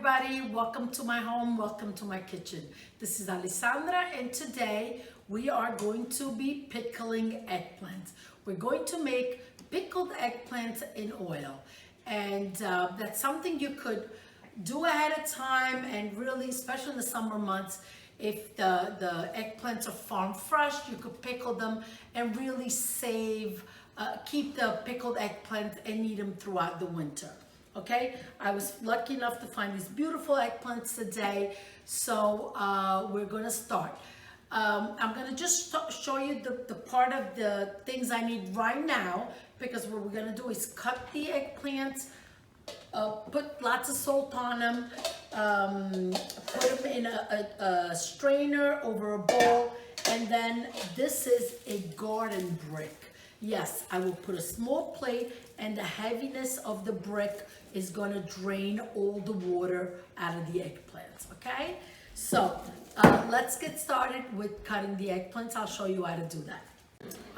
everybody, welcome to my home, welcome to my kitchen. This is Alessandra and today we are going to be pickling eggplants. We're going to make pickled eggplants in oil, and that's something you could do ahead of time, and really, especially in the summer months, if the eggplants are farm fresh, you could pickle them and really save, keep the pickled eggplant and eat them throughout the winter. Okay, I was lucky enough to find these beautiful eggplants today, so we're gonna start. I'm gonna just show you the part of the things I need right now, because what we're gonna do is cut the eggplants, put lots of salt on them, put them in a strainer over a bowl, and then this is a garden brick. Yes, I will put a small plate, and the heaviness of the brick is going to drain all the water out of the eggplants, okay? So let's get started with cutting the eggplants. I'll show you how to do that.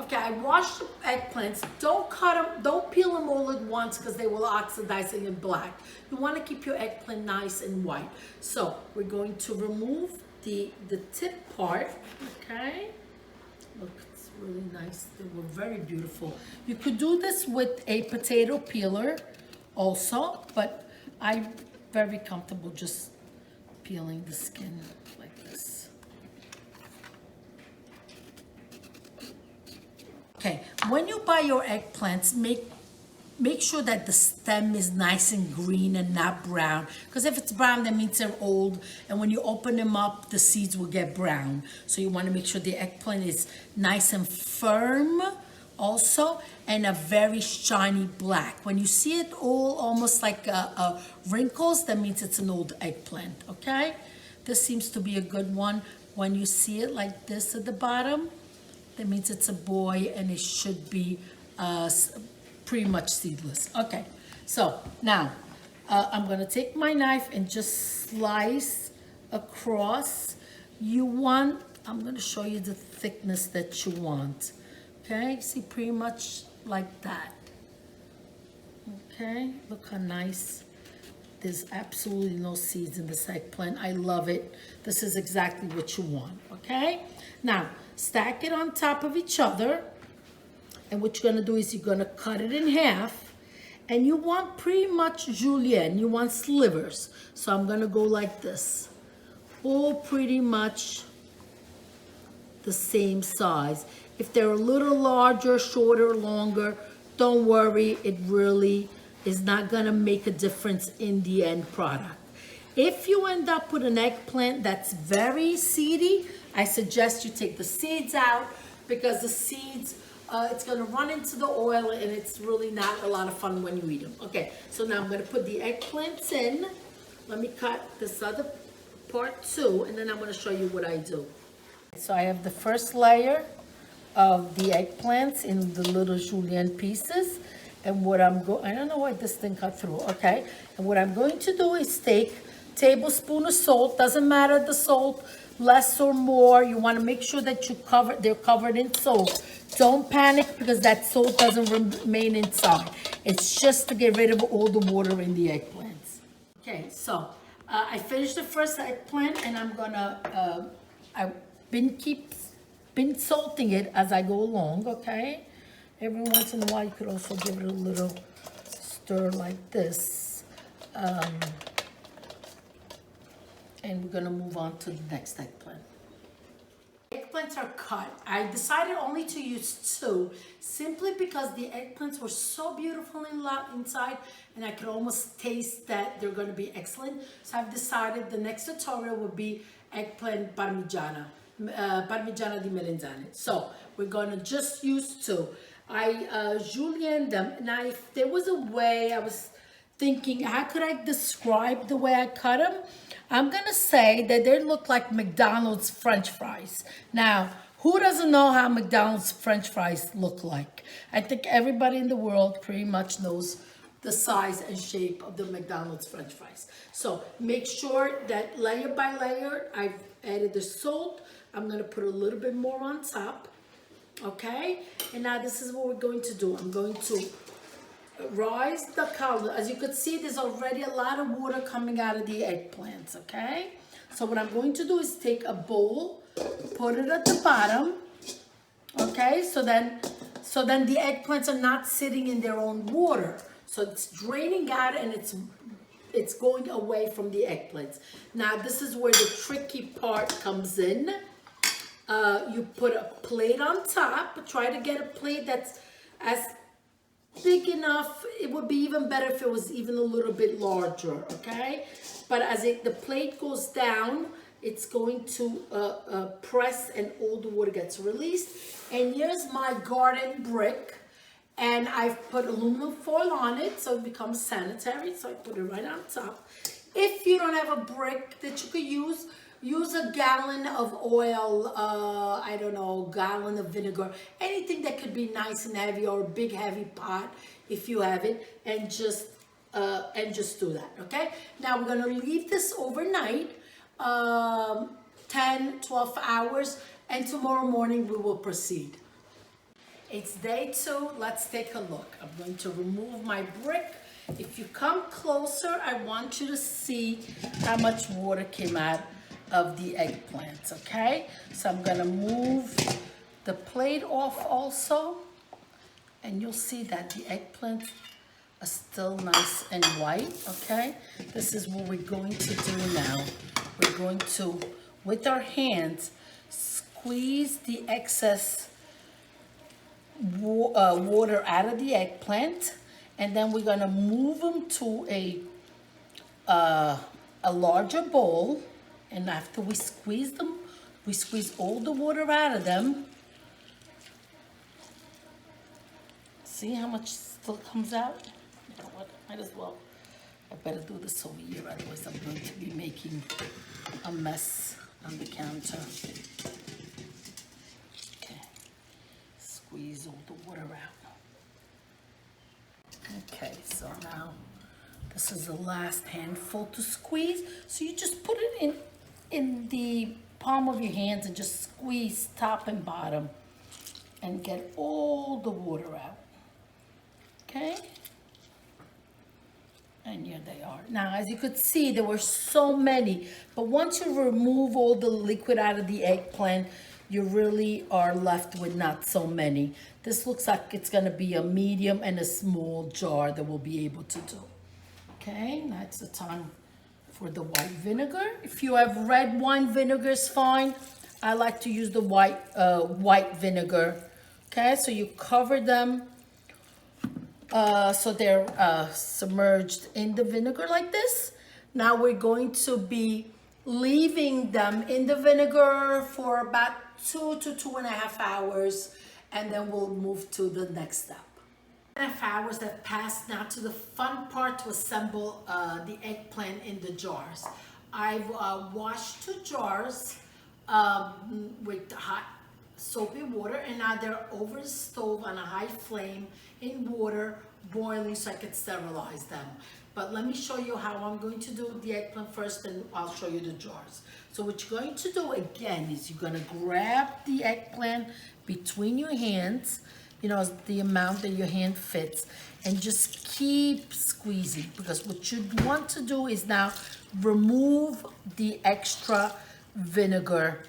Okay, I washed the eggplants. Don't cut them, don't peel them all at once, because they will oxidize and get black. You want to keep your eggplant nice and white. So we're going to remove the tip part, okay? Look, it's really nice. They were very beautiful. You could do this with a potato peeler also, but I'm very comfortable just peeling the skin like this. Okay, when you buy your eggplants, make sure that the stem is nice and green and not brown, because if it's brown, that means they're old, and when you open them up, the seeds will get brown. So you want to make sure the eggplant is nice and firm also, and a very shiny black. When you see it all almost like wrinkles, that means it's an old eggplant, okay? This seems to be a good one. When you see it like this at the bottom, that means it's a boy, and it should be pretty much seedless. Okay, so now I'm gonna take my knife and just slice across. I'm gonna show you the thickness that you want. Okay, see, pretty much like that. Okay, look how nice. There's absolutely no seeds in this eggplant. I love it. This is exactly what you want, okay? Now, stack it on top of each other. And what you're gonna do is you're gonna cut it in half. And you want pretty much julienne, you want slivers. So I'm gonna go like this. All pretty much the same size. If they're a little larger, shorter, longer, don't worry, it really is not gonna make a difference in the end product. If you end up with an eggplant that's very seedy, I suggest you take the seeds out, because the seeds, it's gonna run into the oil, and it's really not a lot of fun when you eat them. Okay, so now I'm gonna put the eggplants in. Let me cut this other part too, and then I'm gonna show you what I do. So I have the first layer of the eggplants in the little julienne pieces, and what I don't know why this thing cut through, okay? And what I'm going to do is take a tablespoon of salt. Doesn't matter the salt, less or more. You want to make sure that they're covered in salt. Don't panic, because that salt doesn't remain inside. It's just to get rid of all the water in the eggplants. Okay, so I finished the first eggplant, and I'm gonna I've been salting it as I go along, okay? Every once in a while, you could also give it a little stir like this. And we're gonna move on to the next eggplant. Eggplants are cut. I decided only to use 2, simply because the eggplants were so beautiful inside, and I could almost taste that they're gonna be excellent. So I've decided the next tutorial will be eggplant parmigiana di melanzane. So we're gonna just use 2. I julienne them. Now, if there was a way, I was thinking, how could I describe the way I cut them? I'm gonna say that they look like McDonald's French fries. Now, who doesn't know how McDonald's French fries look like? I think everybody in the world pretty much knows the size and shape of the McDonald's French fries. So make sure that layer by layer, I've added the salt. I'm gonna put a little bit more on top, okay? And now this is what we're going to do. I'm going to rise the color. As you can see, there's already a lot of water coming out of the eggplants, okay? So what I'm going to do is take a bowl, put it at the bottom, okay? So then the eggplants are not sitting in their own water. So it's draining out and it's going away from the eggplants. Now this is where the tricky part comes in. You put a plate on top. Try to get a plate that's as big enough. It would be even better if it was even a little bit larger, okay? But as the plate goes down, it's going to press and all the water gets released. And here's my garden brick. And I've put aluminum foil on it so it becomes sanitary. So I put it right on top. If you don't have a brick that you could use a gallon of oil, I don't know, gallon of vinegar, anything that could be nice and heavy, or a big heavy pot if you have it, and just do that, okay? Now we're gonna leave this overnight, 10, 12 hours, and tomorrow morning we will proceed. It's day 2, let's take a look. I'm going to remove my brick. If you come closer, I want you to see how much water came out of the eggplants, okay? So I'm gonna move the plate off also, and you'll see that the eggplants are still nice and white, okay? This is what we're going to do now. We're going to, with our hands, squeeze the excess water out of the eggplant, and then we're gonna move them to a larger bowl. And after we squeeze them, we squeeze all the water out of them. See how much still comes out? You know what, might as well. I better do this over here, otherwise I'm going to be making a mess on the counter. Okay, squeeze all the water out. Okay, so now this is the last handful to squeeze. So you just put it in the palm of your hands and just squeeze top and bottom and get all the water out. Okay? And here they are. Now, as you could see, there were so many, but once you remove all the liquid out of the eggplant, you really are left with not so many. This looks like it's gonna be a medium and a small jar that we'll be able to do. Okay, that's the time for the white vinegar. If you have red wine vinegar, is fine. I like to use the white vinegar. Okay, so you cover them so they're submerged in the vinegar like this. Now we're going to be leaving them in the vinegar for about 2 to 2.5 hours, and then we'll move to the next step. 2.5 hours have passed. Now to the fun part, to assemble the eggplant in the jars. I've washed 2 jars with hot soapy water, and now they're over the stove on a high flame in water boiling so I can sterilize them. But let me show you how I'm going to do the eggplant first, and I'll show you the jars. So what you're going to do again is you're going to grab the eggplant between your hands, you know, the amount that your hand fits, and just keep squeezing, because what you want to do is now remove the extra vinegar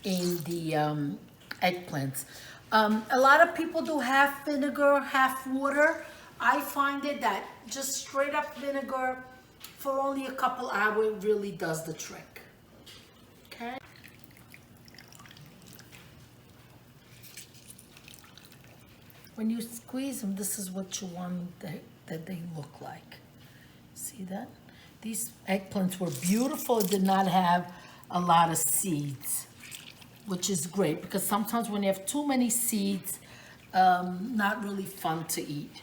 in the eggplants. A lot of people do half vinegar, half water. I find it that just straight up vinegar for only a couple hours really does the trick. Okay. When you squeeze them, this is what you want that they look like. See that? These eggplants were beautiful. It did not have a lot of seeds, which is great, because sometimes when you have too many seeds, not really fun to eat.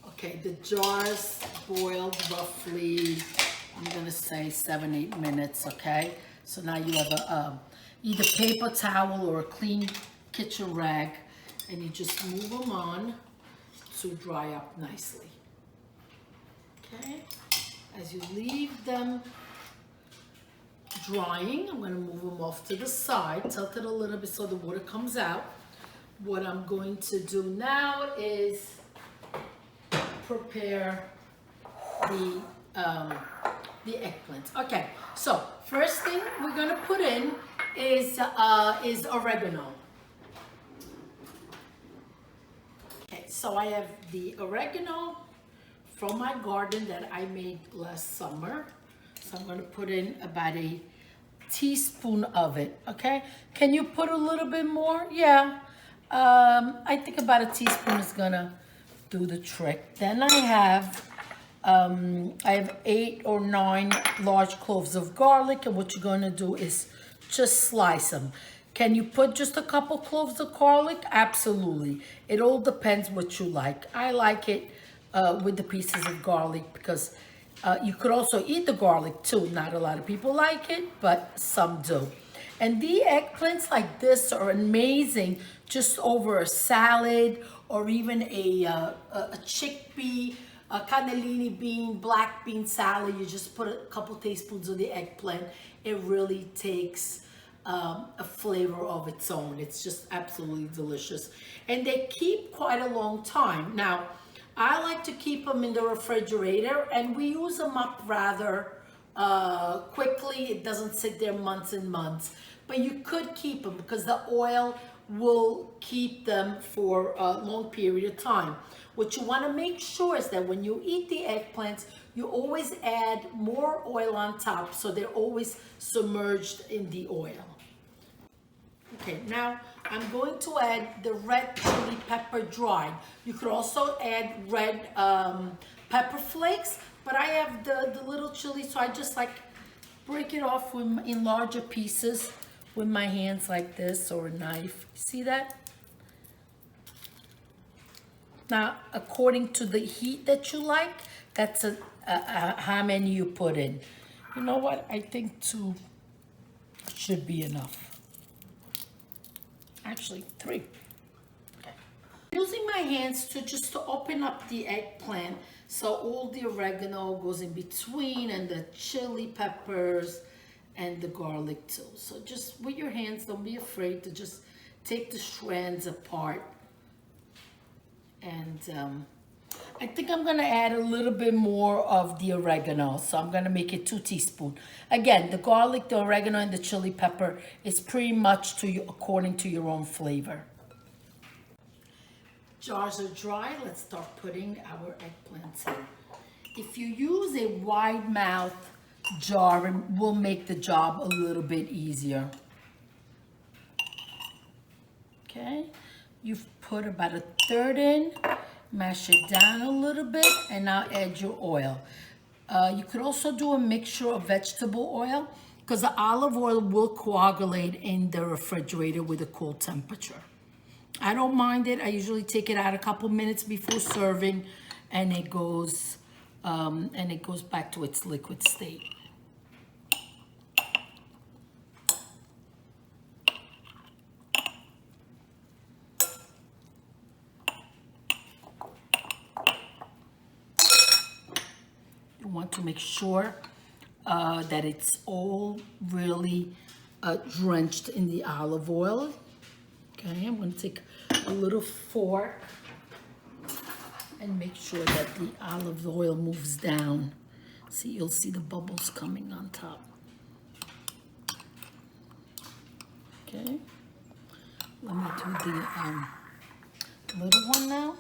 Okay, the jars boiled roughly, I'm gonna say 7-8 minutes, okay? So now you have a either paper towel or a clean kitchen rag, and you just move them on to dry up nicely. Okay, as you leave them drying. I'm going to move them off to the side, tilt it a little bit so the water comes out. What I'm going to do now is prepare the eggplants. Okay, so first thing we're going to put in is oregano. Okay, so I have the oregano from my garden that I made last summer. So I'm going to put in about a teaspoon of it, okay? Can you put a little bit more? Yeah. I think about a teaspoon is going to do the trick. Then I have 8 or 9 large cloves of garlic, and what you're going to do is just slice them. Can you put just a couple cloves of garlic? Absolutely. It all depends what you like. I like it with the pieces of garlic because you could also eat the garlic too. Not a lot of people like it, but some do. And the eggplants like this are amazing just over a salad or even a chickpea, a cannellini bean, black bean salad. You just put a couple tablespoons of the eggplant. It really takes a flavor of its own. It's just absolutely delicious. And they keep quite a long time. Now, I like to keep them in the refrigerator, and we use them up rather quickly. It doesn't sit there months and months. But you could keep them because the oil will keep them for a long period of time. What you want to make sure is that when you eat the eggplants, you always add more oil on top so they're always submerged in the oil. Okay, now I'm going to add the red chili pepper dried. You could also add red pepper flakes, but I have the little chili, so I just like break it off in larger pieces with my hands like this or a knife. See that? Now, according to the heat that you like, that's how many you put in. You know what? I think 2 should be enough. Actually, 3. Okay. Using my hands to open up the eggplant so all the oregano goes in between and the chili peppers and the garlic too. So just with your hands, don't be afraid to just take the strands apart. And I think I'm gonna add a little bit more of the oregano. So I'm gonna make it 2 teaspoons. Again, the garlic, the oregano, and the chili pepper is pretty much to you according to your own flavor. Jars are dry. Let's start putting our eggplants in. If you use a wide mouth jar, it will make the job a little bit easier. Okay, you've put about 1/3 in. Mash it down a little bit, and now add your oil. You could also do a mixture of vegetable oil because the olive oil will coagulate in the refrigerator with a cool temperature. I don't mind it. I usually take it out a couple minutes before serving, and it goes back to its liquid state. Want to make sure that it's all really drenched in the olive oil. Okay, I'm going to take a little fork and make sure that the olive oil moves down. See, you'll see the bubbles coming on top. Okay, let me do the little one now.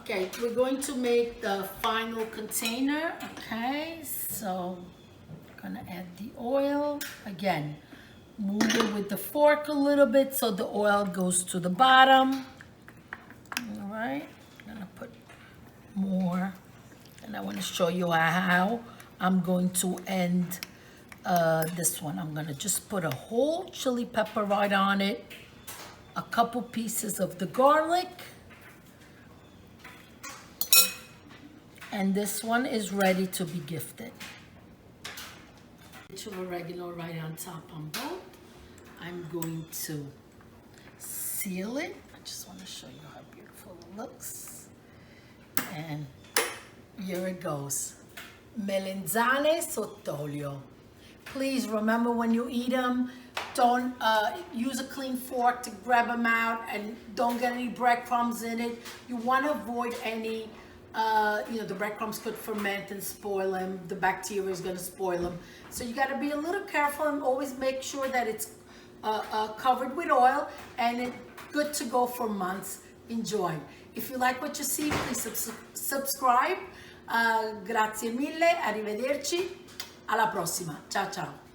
Okay, we're going to make the final container. Okay, so I'm gonna add the oil. Again, move it with the fork a little bit so the oil goes to the bottom. All right, I'm gonna put more. And I wanna show you how I'm going to end this one. I'm gonna just put a whole chili pepper right on it, a couple pieces of the garlic, and this one is ready to be gifted. Pinch of oregano right on top on both. I'm going to seal it. I just want to show you how beautiful it looks. And here it goes. Melanzane Sott'olio. Please remember when you eat them, don't use a clean fork to grab them out and don't get any breadcrumbs in it. You want to avoid any, the breadcrumbs could ferment and spoil them. The bacteria is going to spoil them. So you got to be a little careful and always make sure that it's covered with oil and it's good to go for months. Enjoy. If you like what you see, please subscribe. Grazie mille, arrivederci, alla prossima. Ciao ciao.